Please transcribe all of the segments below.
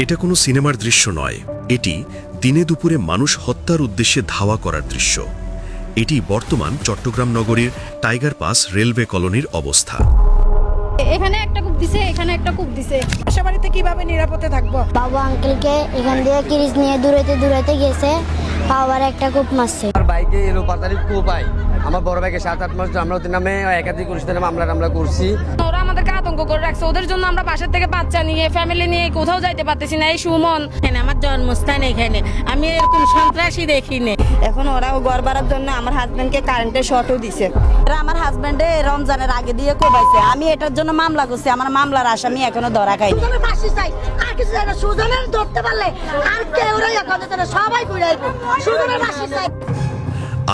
এটা কোনো সিনেমার দৃশ্য নয়, এটি দিনে দুপুরে মানুষ হত্যার উদ্দেশ্যে ধাওয়া করার দৃশ্য। এটি বর্তমান চট্টগ্রাম নগরীর টাইগার পাস রেলওয়ে কলোনির অবস্থা। এখানে একটা কূপ দিছে, এখানে একটা কূপ দিছে। বাসা বাড়িতে কিভাবে নিরাপদে থাকবো? বাবু আঙ্কেলকে এখান দিয়ে কিরিচ নিয়ে দূরাইতে গেছে, আবার একটা কূপ মারছে। আমার বাইকে এলো পাতারি কূপ আই, আমার বড় ভাইকে 7-8 মাস আমরা ওদের নামে একাধিক অনুষ্ঠানে আমরা করছি। ওরা আমাদেরকে আতঙ্ক করে রাখছে, ওদের জন্য আমরা বাসার থেকে বাচ্চা নিয়ে ফ্যামিলি নিয়ে কোথাও যাইতে পারতেছি না। এই সুমন আমার জন্মস্থান এখানে, আমি এরকম সন্ত্রাসী দেখিনি। এখন ওরা ঘর বাড়ার জন্য আমার হাজবেন্ডকে কারেন্টের শর্টও দিছে। এরা আমার হাজবেন্ডে রমজানের আগে দিয়ে কোবাইছে। আমি এটার জন্য মামলা করছি, আমার মামলার আসামি এখনো ধরা খাইনি।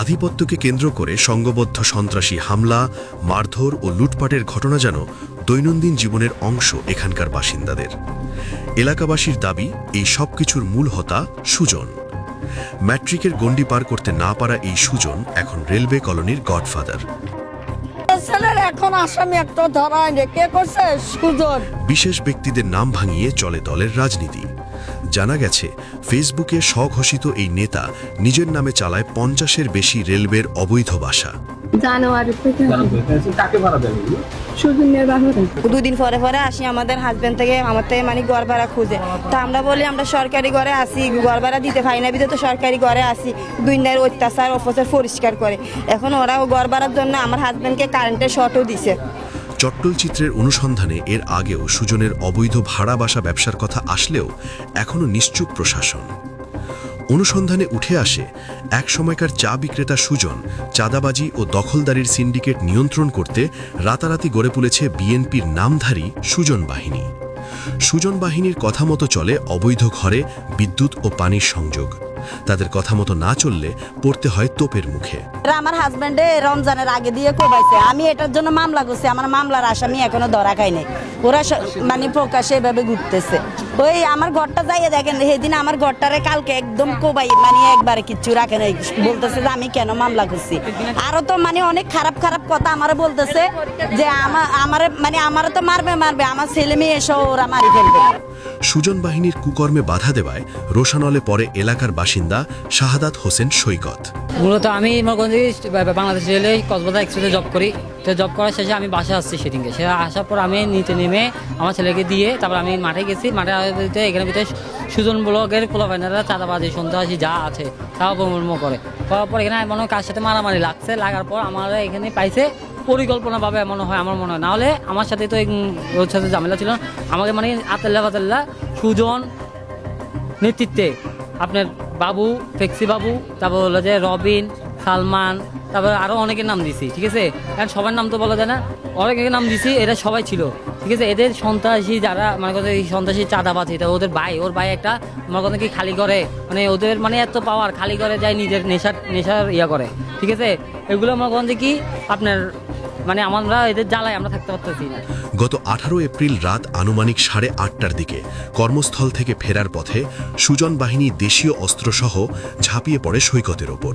আধিপত্যকে কেন্দ্র করে সংঘবদ্ধ সন্ত্রাসী হামলা, মারধর ও লুটপাটের ঘটনা যেন দৈনন্দিন জীবনের অংশ এখানকার বাসিন্দাদের। এলাকাবাসীর দাবি, এই সবকিছুর মূল হোতা সুজন। ম্যাট্রিকের গণ্ডি পার করতে না পারা এই সুজন এখন রেলওয়ে কলোনির গডফাদার। এখন আসামি একটা ধরা কে করছে? সুজন। বিশেষ ব্যক্তিদের নাম ভাঙিয়ে চলে দলের রাজনীতি। জানা গেছে, ফেসবুকে স্বঘোষিত এই নেতা নিজের নামে চালায় 50-এর বেশি রেলওয়ের অবৈধ বাসা। জানুয়ারি থেকে দুদিন পরে পরে আসি আমাদের হাজবেন্ড থেকে মানে ঘর ভাড়া খুঁজে। তা আমরা বলি আমরা সরকারি ঘরে আসি, ঘর ভাড়া দিতে পারি না, বিধে তো সরকারি ঘরে আসি। দুই দিনের অত্যাচার অপচার পরিষ্কার করে। এখন ওরা ঘর ভাড়ার জন্য আমার হাজবেন্ডকে কারেন্টের শর্টও দিছে। চট্টল চিত্রের অনুসন্ধানে এর আগেও সুজনের অবৈধ ভাড়া বাসা ব্যবসার কথা আসলেও এখনও নিশ্চুপ প্রশাসন। অনুসন্ধানে উঠে আসে, এক সময়কার চা বিক্রেতা সুজন চাঁদাবাজি ও দখলদারির সিন্ডিকেট নিয়ন্ত্রণ করতে রাতারাতি গড়ে তুলেছে বিএনপির নামধারী সুজন বাহিনী। সুজন বাহিনীর কথা মতো চলে অবৈধ ঘরে বিদ্যুৎ ও পানির সংযোগ। তাদের কথা মতো না চললে পড়তে হয় তোপের মুখে। এরা আমার হাজবেন্ডে রমজানের আগে দিয়ে কোবাইছে। আমি এটার জন্য মামলা করছি, আমার মামলার আসামি এখনো ধরা খাইনি। ওরা মানে প্রকাশ্যে এভাবে ঘুরতেছে। ওই আমার ঘরটা যাইয়ে দেখেন, সেদিন আমার ঘরটারে কালকে একদম কোবাই মানে একবারে কিচ্ছু রাখে নাই। বলতেছে যে আমি কেন মামলা করছি। আরো তো মানে অনেক খারাপ খারাপ কথা আমারে বলতেছে যে আমারে তো মারবে, আমার ছেলে মেয়ে এসে ওরা মারি ফেলবে। সুজন বাহিনীর কুকর্মে বাধা দেওয়ায় রোশানলে পড়ে এলাকার বাসিন্দা শাহাদাত হোসেন সৈকত। মূলত আমি বাংলাদেশ রেলে কক্সবাজার এক্সপ্রেসে জব করি। তো জব করার শেষে আমি বাসা আসছি সেদিনকে। সে আসার পর আমি নিচে নেমে আমার ছেলেকে দিয়ে তারপর আমি মাঠে গেছি। মাঠে এখানে ভিতরে সুজন ব্লগের পোলাপাইনারা চাঁদাবাজি সন্ত্রাসী যা আছে তা অবমর্ম করে। করার পর এখানে মনে হয় কার সাথে মারামারি লাগছে। লাগার পর আমরা এখানে পাইছে পরিকল্পনাভাবে মনে হয়, আমার মনে হয়। নাহলে আমার সাথে তো ওর সাথে ঝামেলা ছিল। আমাকে মানে আতাল্লা সুজন নেতৃত্বে আপনার বাবু, ফেক্সি বাবু, তারপর হলো যে রবিন, সালমান, তারপর আরও অনেকের নাম দিছি, ঠিক আছে। কারণ সবার নাম তো বলা যায় না, অনেকের নাম দিছি। এরা সবাই ছিল, ঠিক আছে। এদের সন্ত্রাসী যারা মানে কথা এই সন্ত্রাসী চাঁদাবাজ, এটা ওদের ওর ভাই একটা মনে কথা কি খালি করে, মানে ওদের মানে এত পাওয়ার খালি করে যায় নিজের নেশার ইয়া করে, ঠিক আছে। এগুলো মনে করেন যে কি আপনার মানে আমরা এদের জ্বালায় আমরা থাকতে পারতেছি না। গত 18 এপ্রিল রাত আনুমানিক 8:30টার দিকে কর্মস্থল থেকে ফেরার পথে সুজন বাহিনী দেশীয় অস্ত্রসহ ঝাঁপিয়ে পড়ে সৈকতের ওপর।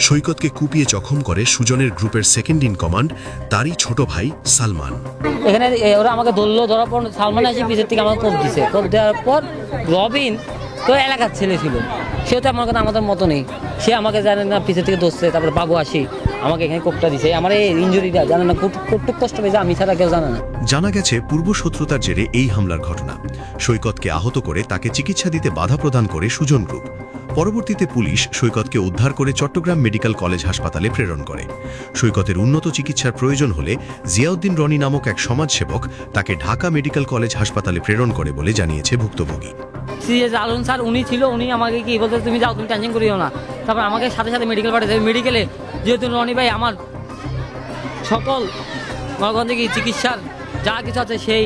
সৈকতকে কুপিয়ে জখম করে সুজনের গ্রুপের সেকেন্ড ইন কমান্ড, তারই ছোট ভাই সালমান। এখানে ওরা আমাকে ধরার পর সালমান এসে পিছের থেকে আমাকে কোপ দিছে। কোপ দেওয়ার পর রবিন তো এলাকার ছেলে ছিল, সে তো আমার কথা আমাদের মতো নেই। সে আমাকে জানে না পিছের থেকে ধরছে। তারপরে বাবু আসি আমাকে এখানে কোপটা দিছে। আমার এই ইঞ্জুরিটা জানে না কতটুকু কষ্ট পেয়েছে, আমি ছাড়া কেউ জানে না। জানা গেছে পূর্ব শত্রুতার জেরে এই হামলার ঘটনা। সৈকতকে আহত করে তাকে চিকিৎসা দিতে বাধা প্রদান করে সুজন গ্রুপ। পরবর্তীতে পুলিশ সৈকতকে উদ্ধার করে চট্টগ্রাম মেডিকেল কলেজ হাসপাতালে প্রেরণ করে। সৈকতের উন্নত চিকিৎসার প্রয়োজন হলে জিয়াউদ্দিন রনি নামক এক সমাজসেবক তাকে ঢাকা মেডিকেল কলেজ হাসপাতালে প্রেরণ করে বলে জানিয়েছে ভুক্তভোগী। আলম স্যার উনি ছিল, উনি আমাকে কি বলতে, তুমি যাও, তুমি টেনশন করিও না। তারপর আমাকে সাথে সাথে মেডিকেল পাঠিয়েছে। মেডিকেলে যেহেতু রনি ভাই আমার সকল মনে থেকে চিকিৎসার যা কিছু আছে সেই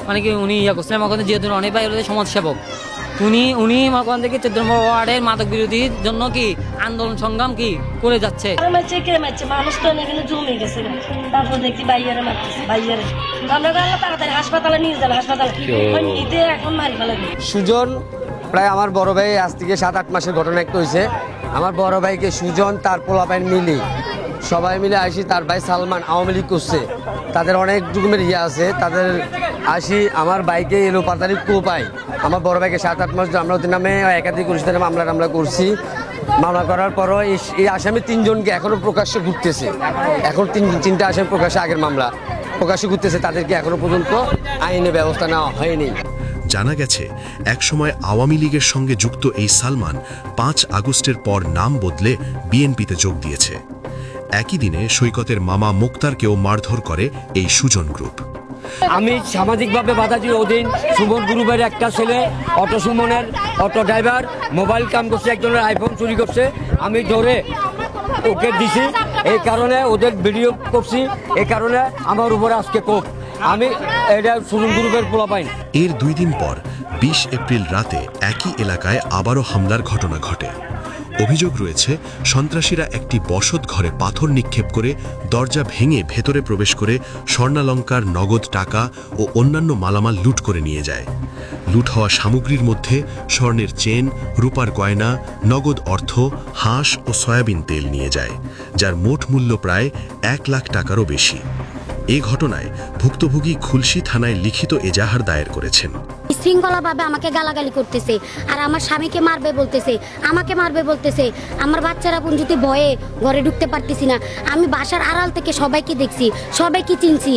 মানে কি উনি ইয়া করছিলেন। মনে যেহেতু রনি ভাই হলো সমাজসেবক, উনি মনে থেকে 14 নম্বর ওয়ার্ডের মাদক বিরোধীর জন্য কি আন্দোলন সংগ্রাম কি করে যাচ্ছে। মানুষ তো এখানে জমে গেছে, তারপর দেখি বাইয়ারে মারতেছে, বাইয়ারে আমরা তাড়াতাড়ি হাসপাতালে নিয়ে যাবো, হাসপাতালে ঈদে এখন মারি ফেলাবে। সুজন প্রায় আমার বড় ভাই আজ থেকে 7-8 মাসের ঘটনা একটা হয়েছে। আমার বড় ভাইকে সুজন তার পোলাপাইন মিলে সবাই মিলে আসি, তার ভাই সালমান আওয়ামী লীগ করছে। তাদের অনেক রকমের ইয়ে আছে, তাদের আসি আমার বাইকে এলো পাতারি পাই আমার বড় ভাইকে 7-8 মাস আমরা ওদের নামে একাধিক অনুষ্ঠানে মামলা করছি। মামলা করার পরও এই আসামি 3 জনকে এখনো প্রকাশ্যে ঘুরতেছে। এখন তিনটা আসামি প্রকাশ্যে আগের মামলা প্রকাশ্যে ঘুরতেছে, তাদেরকে এখনো পর্যন্ত আইনে ব্যবস্থা নেওয়া হয়নি। জানা গেছে একসময় আওয়ামী লীগের সঙ্গে যুক্ত এই সালমান 5 আগস্টের পর নাম বদলে বিএনপিতে যোগ দিয়েছে। একই দিনে সৈকতের মামা মুক্তারকেও মারধর করে এই সুজন গ্রুপ। আমি সামাজিকভাবে বাধাজি অধীন সুমন গ্রুপের একটা ছেলে অটো সুমনের অটো ড্রাইভার মোবাইল কাম করছে, একজনের আইফোন চুরি করছে, আমি ধরে ওকে দিছি। এই কারণে ওদের ভিডিও করছি, এই কারণে আমার উপরে আজকে কোপ। আমি এটা সুমন গ্রুপের পোলাপাইন। এর 2 দিন পর 20 এপ্রিল রাতে একই এলাকায় আবারও হামলার ঘটনা ঘটে। অভিযোগ রয়েছে সন্ত্রাসীরা একটি বসত ঘরে পাথর নিক্ষেপ করে দরজা ভেঙে ভেতরে প্রবেশ করে স্বর্ণালংকার, নগদ টাকা ও অন্যান্য মালামাল লুট করে নিয়ে যায়। লুট হওয়া সামগ্রীর মধ্যে স্বর্ণের চেন, রূপার গয়না, নগদ অর্থ, হাঁস ও সয়াবিন তেল নিয়ে যায়, যার মোট মূল্য প্রায় 1 লাখ টাকারও বেশি। এ ঘটনায় ভুক্তভোগী খুলশী থানায় লিখিত এজাহার দায়ের করেছেন। শৃঙ্খলাভাবে আমাকে গালাগালি করতেছে, আর আমার স্বামীকে মারবে বলতেছে, আমাকে মারবে বলতেছে। আমার বাচ্চারা পর্যন্ত ভয়ে ঘরে ঢুকতে পারতেছি না। আমি বাসার আড়াল থেকে সবাইকে দেখছি, সবাইকে চিনছি।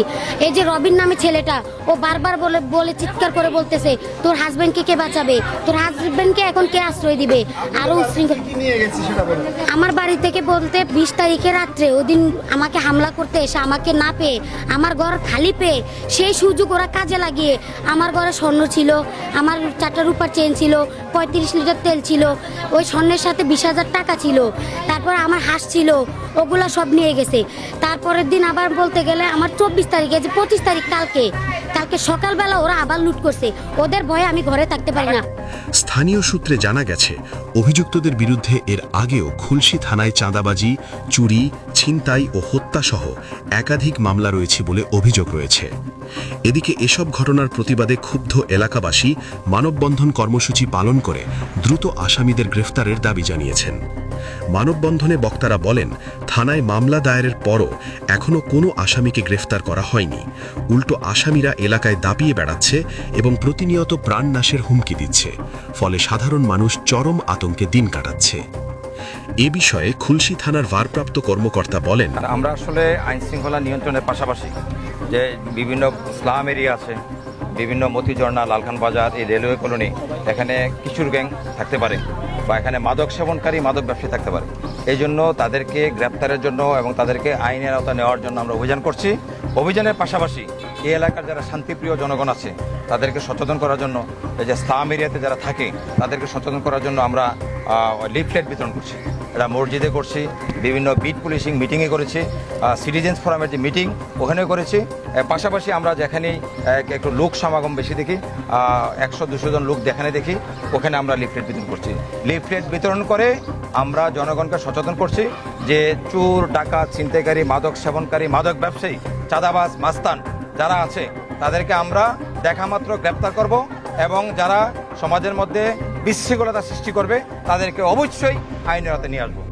এই যে রবিন নামে ছেলেটা, ও বারবার বলে চিৎকার করে বলতেছে, তোর হাজবেন্ডকে কে বাঁচাবে, তোর হাজবেন্ডকে এখন কে আশ্রয় দিবে। আরো আমার বাড়ি থেকে বলতে 20 তারিখে রাত্রে ওদিন আমাকে হামলা করতে এসে আমাকে না পেয়ে, আমার ঘর খালি পেয়ে সেই সুযোগ ওরা কাজে লাগিয়ে আমার ঘরে স্বর্ণ ছিল, আমার 4টা রূপার চেন ছিল, 35 লিটার তেল ছিল, ওই স্বর্ণের সাথে 20,000 টাকা ছিল, তারপর আমার হাঁস ছিল, ওগুলা সব নিয়ে গেছে। তারপরের দিন আবার বলতে গেলে আমার 24 তারিখে, যে 25 তারিখ কালকে সকালবেলা ওরা আবার লুট করছে। ওদের ভয়ে আমি ঘরে থাকতে পারি না। স্থানীয় সূত্রে জানা গেছে অভিযুক্তদের বিরুদ্ধে এর আগেও খুলশী থানায় চাঁদাবাজি, চুরি, ছিনতাই ও হত্যাসহ একাধিক মামলা রয়েছে বলে অভিযোগ রয়েছে। এদিকে এসব ঘটনার প্রতিবাদে ক্ষুব্ধ এলাকাবাসী মানববন্ধন কর্মসূচি পালন করে দ্রুত আসামিদের গ্রেফতারের দাবি জানিয়েছেন। মানববন্ধনে বক্তারা বলেন, থানায় মামলা দায়েরের পরও এখনও কোনো আসামিকে গ্রেফতার করা হয়নি। উল্টো আসামিরা এলাকায় দাপিয়ে বেড়াচ্ছে এবং প্রতিনিয়ত প্রাণনাশের হুমকি দিচ্ছে, ফলে সাধারণ মানুষ চরম আতঙ্কে দিন কাটাচ্ছে। এ বিষয়ে খুলশী থানার ভারপ্রাপ্ত কর্মকর্তা বলেন, আমরা আসলে আইন শৃঙ্খলা নিয়ন্ত্রণের পাশাপাশি যে বিভিন্ন স্লাম এরিয়া আছে, বিভিন্ন মতিঝর্ণা, লালখান বাজার, এই রেলওয়ে কলোনি, এখানে কিশোর গ্যাং থাকতে পারে বা এখানে মাদক সেবনকারী, মাদক ব্যবসায়ী থাকতে পারে। এই জন্য তাদেরকে গ্রেপ্তারের জন্য এবং তাদেরকে আইনের আওতা নেওয়ার জন্য আমরা অভিযান করছি। অভিযানের পাশাপাশি এই এলাকার যারা শান্তিপ্রিয় জনগণ আছে তাদেরকে সচেতন করার জন্য, এই যে স্লাম এরিয়াতে যারা থাকে তাদেরকে সচেতন করার জন্য আমরা লিফলেট বিতরণ করছি। এটা মসজিদে করছি, বিভিন্ন বিট পুলিশিং মিটিংয়ে করেছি, সিটিজেন্স ফোরামের যে মিটিং ওখানেও করেছি। পাশাপাশি আমরা যেখানেই একটু লোক সমাগম বেশি দেখি, 100-200 জন লোক যেখানে দেখি, ওখানে আমরা লিফলেট বিতরণ করছি। লিফলেট বিতরণ করে আমরা জনগণকে সচেতন করছি যে চোর, ডাকাত, ছিনতাইকারী, মাদক সেবনকারী, মাদক ব্যবসায়ী, চাঁদাবাজ, মাস্তান যারা আছে তাদেরকে আমরা দেখামাত্র গ্রেপ্তার করব এবং যারা সমাজের মধ্যে বিশৃঙ্খলতা সৃষ্টি করবে তাদেরকে অবশ্যই আইনের আওতায় নিয়ে আসবো।